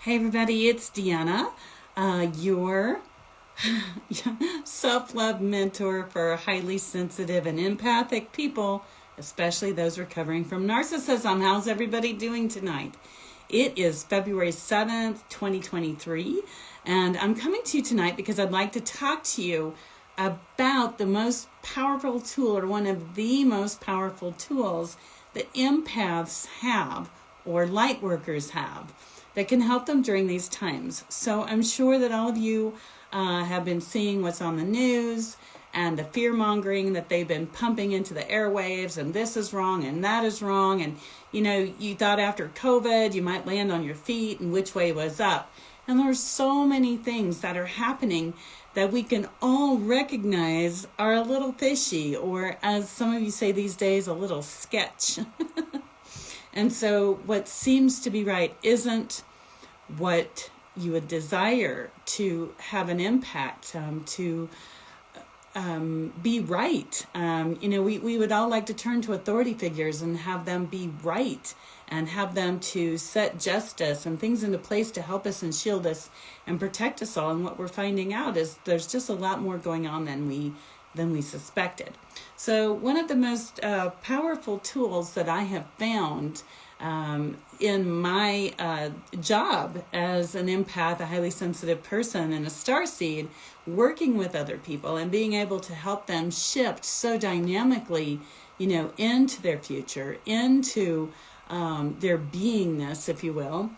Hey everybody, it's Deanna, your self-love mentor for highly sensitive and empathic people, especially those recovering from narcissism. How's everybody doing tonight? It is February 7th, 2023, and I'm coming to you tonight because I'd like to talk to you about the most powerful tool, or one of the most powerful tools that empaths have, or light workers have, that can help them during these times. So I'm sure that all of you have been seeing what's on the news and the fear mongering that they've been pumping into the airwaves, and this is wrong and that is wrong. And you thought after COVID you might land on your feet and which way was up. And there's so many things that are happening that we can all recognize are a little fishy, or as some of you say these days, a little sketch. And so what seems to be right isn't what you would desire to have an impact, to be right. We would all like to turn to authority figures and have them be right, and have them to set justice and things into place to help us and shield us and protect us all. And what we're finding out is there's just a lot more going on than we suspected. So one of the most powerful tools that I have found in my job as an empath, a highly sensitive person, and a starseed, working with other people and being able to help them shift so dynamically, into their future, into their beingness, if you will,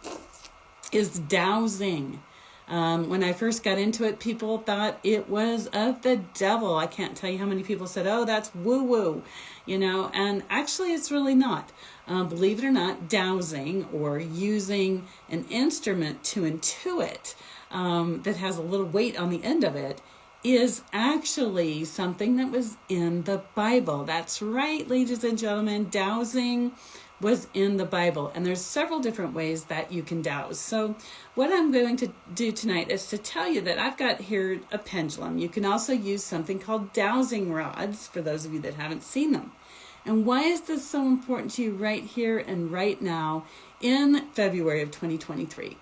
is dowsing. When I first got into it, people thought it was of the devil. I can't tell you how many people said, oh, that's woo-woo, and actually it's really not. Believe it or not, dowsing, or using an instrument to intuit that has a little weight on the end of it, is actually something that was in the Bible. That's right, ladies and gentlemen, dowsing was in the Bible, and there's several different ways that you can dowse. So what I'm going to do tonight is to tell you that I've got here a pendulum. You can also use something called dowsing rods, for those of you that haven't seen them. And why is this so important to you right here and right now in February of 2023?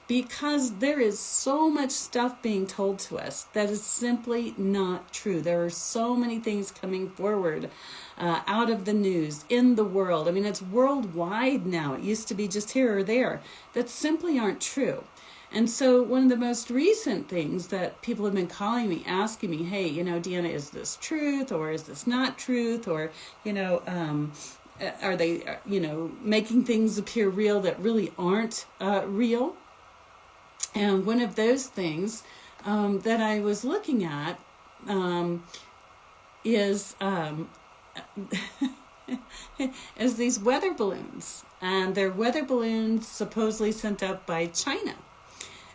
Because there is so much stuff being told to us that is simply not true. There are so many things coming forward out of the news, in the world. I mean, it's worldwide now. It used to be just here or there, that simply aren't true. And so one of the most recent things that people have been calling me, asking me, hey, Deanna, is this truth, or is this not truth? Or, are they, making things appear real that really aren't real? And one of those things that I was looking at is is these weather balloons. And they're weather balloons supposedly sent up by China.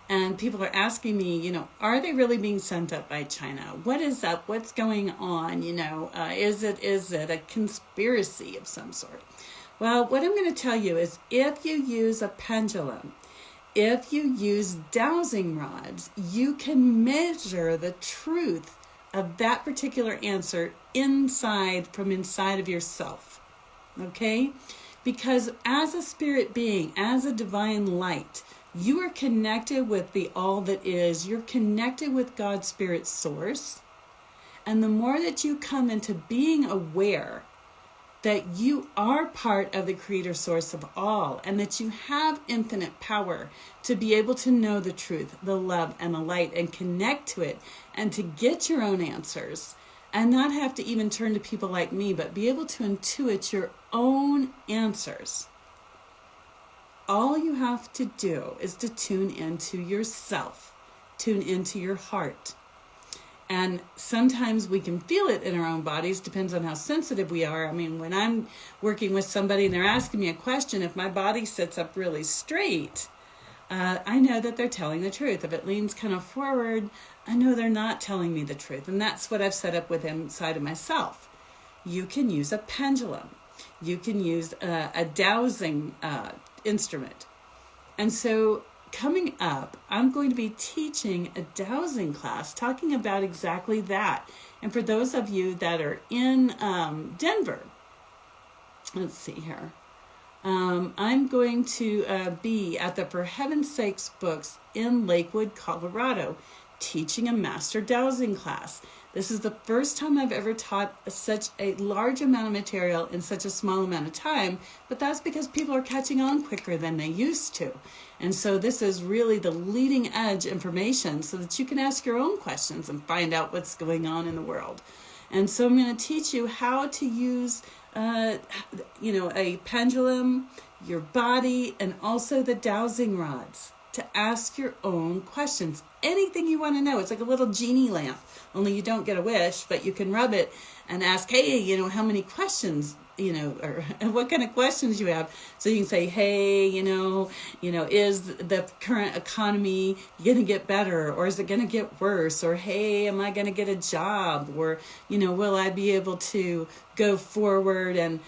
And people are asking me, are they really being sent up by China? What is up? What's going on? Is it a conspiracy of some sort? Well, what I'm going to tell you is, if you use a pendulum, if you use dowsing rods, you can measure the truth of that particular answer from inside of yourself. Okay? Because as a spirit being, as a divine light, you are connected with the all that is. You're connected with God's spirit source. And the more that you come into being aware that you are part of the creator source of all, and that you have infinite power to be able to know the truth, the love, and the light, and connect to it, and to get your own answers, and not have to even turn to people like me, but be able to intuit your own answers. All you have to do is to tune into yourself, tune into your heart. And sometimes we can feel it in our own bodies, depends on how sensitive we are. I mean, when I'm working with somebody and they're asking me a question, if my body sits up really straight, I know that they're telling the truth. If it leans kind of forward, I know they're not telling me the truth. And that's what I've set up with inside of myself. You can use a pendulum. You can use a dowsing instrument. And so coming up, I'm going to be teaching a dowsing class, talking about exactly that. And for those of you that are in Denver, let's see here. I'm going to be at the For Heaven's Sakes books in Lakewood, Colorado, teaching a master dowsing class. This is the first time I've ever taught such a large amount of material in such a small amount of time, but that's because people are catching on quicker than they used to. And so this is really the leading edge information so that you can ask your own questions and find out what's going on in the world. And so I'm going to teach you how to use a pendulum, your body, and also the dowsing rods to ask your own questions. Anything you want to know. It's like a little genie lamp, only you don't get a wish, but you can rub it and ask, hey, how many questions, or what kind of questions you have. So you can say, hey, is the current economy going to get better, or is it going to get worse? Or, hey, am I going to get a job? Or, will I be able to go forward and,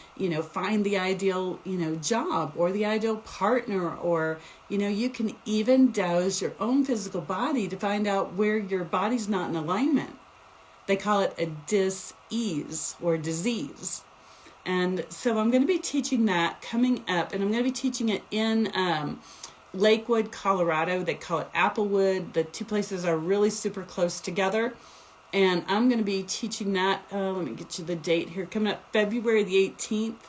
find the ideal, job or the ideal partner? Or, you can even douse your own physical body to find out where your body's not in alignment. They call it a dis-ease or disease. And so I'm going to be teaching that coming up, and I'm going to be teaching it in Lakewood, Colorado. They call it Applewood. The two places are really super close together. And I'm going to be teaching that, let me get you the date here, coming up February the 18th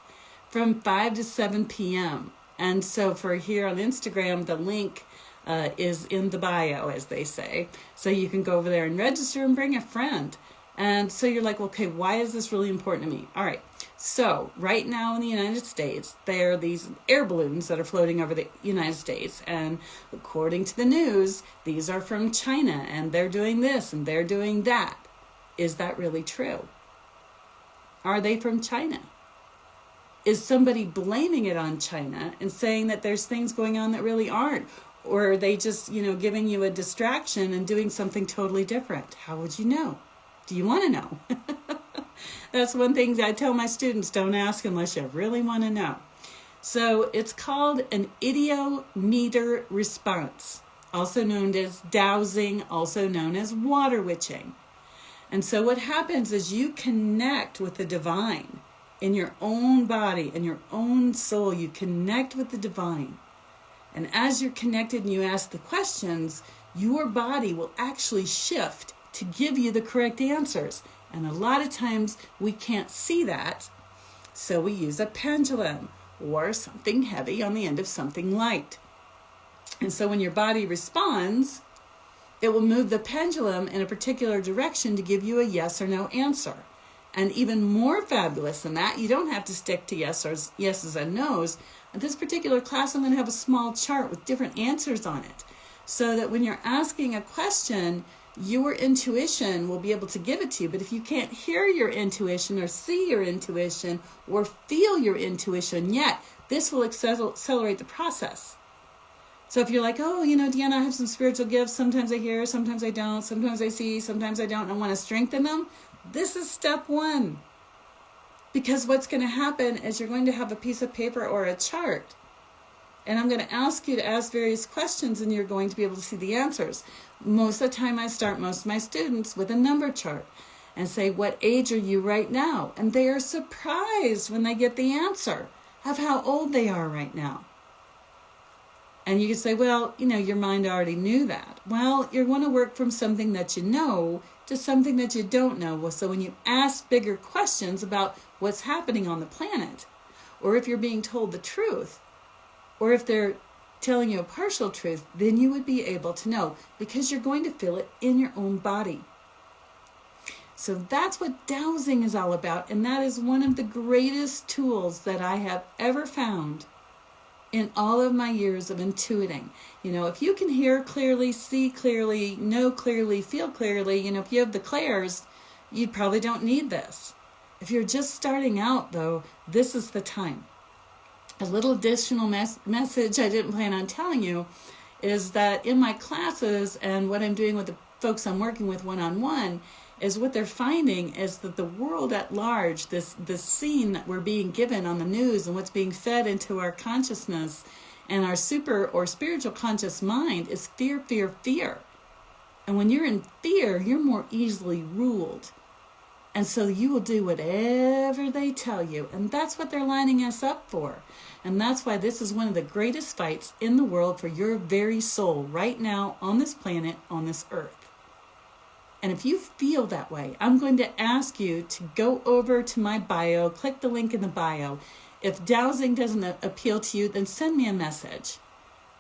from 5 to 7 p.m. And so for here on Instagram, the link is in the bio, as they say. So you can go over there and register and bring a friend. And so you're like, okay, why is this really important to me? All right. So right now in the United States, there are these air balloons that are floating over the United States. And according to the news, these are from China, and they're doing this and they're doing that. Is that really true? Are they from China? Is somebody blaming it on China and saying that there's things going on that really aren't? Or are they just, giving you a distraction and doing something totally different? How would you know? Do you want to know? That's one thing I tell my students, don't ask unless you really want to know. So it's called an idiometer response, also known as dowsing, also known as water witching. And so what happens is you connect with the divine in your own body, in your own soul. You connect with the divine. And as you're connected and you ask the questions, your body will actually shift to give you the correct answers. And a lot of times we can't see that, so we use a pendulum or something heavy on the end of something light. And so when your body responds, it will move the pendulum in a particular direction to give you a yes or no answer. And even more fabulous than that, you don't have to stick to yeses and nos. In this particular class, I'm going to have a small chart with different answers on it, so that when you're asking a question, your intuition will be able to give it to you. But if you can't hear your intuition or see your intuition or feel your intuition yet, this will accelerate the process. So if you're like, oh, Deanna, I have some spiritual gifts. Sometimes I hear, sometimes I don't. Sometimes I see, sometimes I don't. And I want to strengthen them. This is step one. Because what's going to happen is you're going to have a piece of paper or a chart. And I'm going to ask you to ask various questions, and you're going to be able to see the answers. Most of the time I start most of my students with a number chart and say, what age are you right now? And they are surprised when they get the answer of how old they are right now. And you can say, well, your mind already knew that. Well, you're going to work from something that you know to something that you don't know. Well, so when you ask bigger questions about what's happening on the planet, or if you're being told the truth, or if they're telling you a partial truth, then you would be able to know, because you're going to feel it in your own body. So that's what dowsing is all about, and that is one of the greatest tools that I have ever found in all of my years of intuiting. If you can hear clearly, see clearly, know clearly, feel clearly, if you have the clairs, you probably don't need this. If you're just starting out, though, this is the time. A little additional message I didn't plan on telling you is that in my classes and what I'm doing with the folks I'm working with one-on-one is what they're finding is that the world at large, this scene that we're being given on the news and what's being fed into our consciousness and our super or spiritual conscious mind is fear, fear, fear. And when you're in fear, you're more easily ruled. And so you will do whatever they tell you. And that's what they're lining us up for. And that's why this is one of the greatest fights in the world for your very soul right now on this planet, on this earth. And if you feel that way, I'm going to ask you to go over to my bio, click the link in the bio. If dowsing doesn't appeal to you, then send me a message.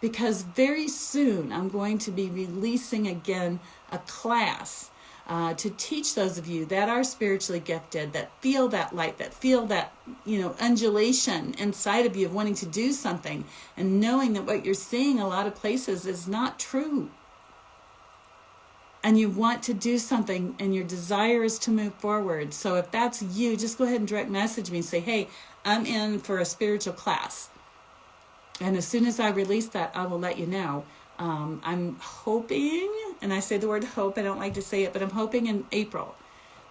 Because very soon I'm going to be releasing again a class to teach those of you that are spiritually gifted, that feel that light, that feel that, undulation inside of you of wanting to do something and knowing that what you're seeing a lot of places is not true. And you want to do something and your desire is to move forward. So if that's you, just go ahead and direct message me and say, hey, I'm in for a spiritual class. And as soon as I release that, I will let you know. I'm hoping, and I say the word hope, I don't like to say it, but I'm hoping in April.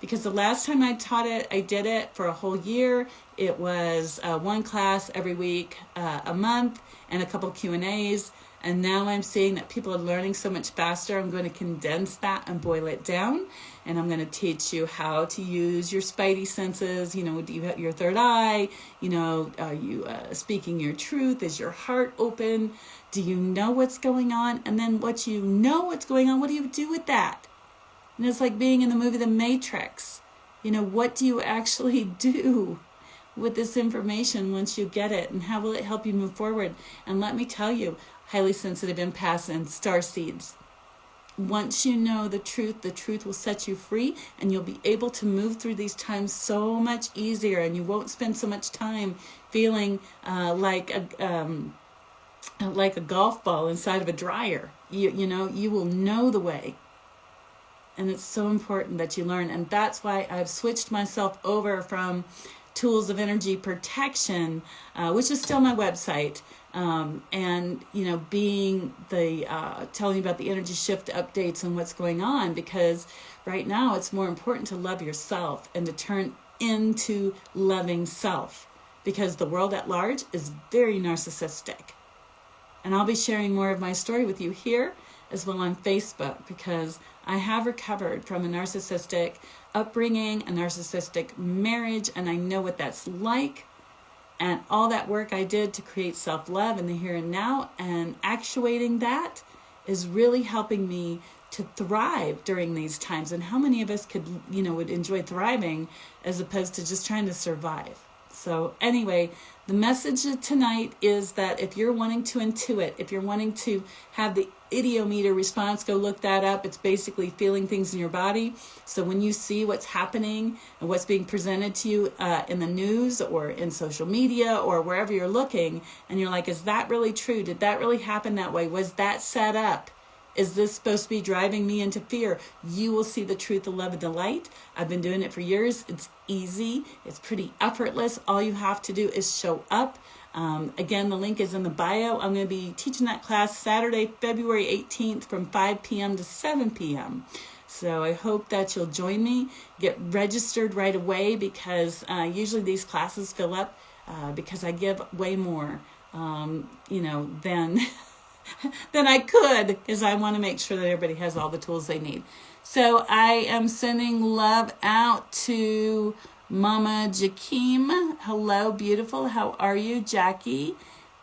Because the last time I taught it, I did it for a whole year. It was one class every week, a month, and a couple Q&As. And now I'm seeing that people are learning so much faster. I'm going to condense that and boil it down. And I'm going to teach you how to use your spidey senses. Do you have your third eye? Are you speaking your truth? Is your heart open? Do you know what's going on? And then once you know what's going on, what do you do with that? And it's like being in the movie The Matrix. What do you actually do with this information once you get it? And how will it help you move forward? And let me tell you, highly sensitive empaths and star seeds, once you know the truth will set you free, and you'll be able to move through these times so much easier, and you won't spend so much time feeling like a golf ball inside of a dryer. You will know the way. And it's so important that you learn. And that's why I've switched myself over from Tools of Energy Protection, which is still my website, and being the telling you about the energy shift updates and what's going on, because right now it's more important to love yourself and to turn into loving self, because the world at large is very narcissistic. And I'll be sharing more of my story with you here as well on Facebook, because I have recovered from a narcissistic upbringing, a narcissistic marriage, and I know what that's like. And all that work I did to create self-love in the here and now, and actuating that is really helping me to thrive during these times. And how many of us would enjoy thriving as opposed to just trying to survive? So anyway, the message tonight is that if you're wanting to intuit, if you're wanting to have the idiometer response, go look that up. It's basically feeling things in your body. So when you see what's happening and what's being presented to you in the news or in social media or wherever you're looking, and you're like, is that really true? Did that really happen that way? Was that set up? Is this supposed to be driving me into fear? You will see the truth, the love, and the light. I've been doing it for years. It's easy. It's pretty effortless. All you have to do is show up. Again, the link is in the bio. I'm going to be teaching that class Saturday, February 18th from 5 p.m. to 7 p.m. So I hope that you'll join me. Get registered right away, because usually these classes fill up because I give way more, than I could, because I want to make sure that everybody has all the tools they need. So I am sending love out to Mama Jakim. Hello, beautiful. How are you, Jackie?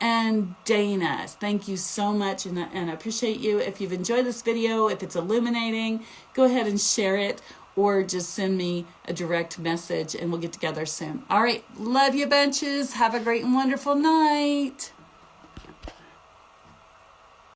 And Dana. Thank you so much, and I appreciate you. If you've enjoyed this video, if it's illuminating, go ahead and share it, or just send me a direct message, and we'll get together soon. All right. Love you bunches. Have a great and wonderful night.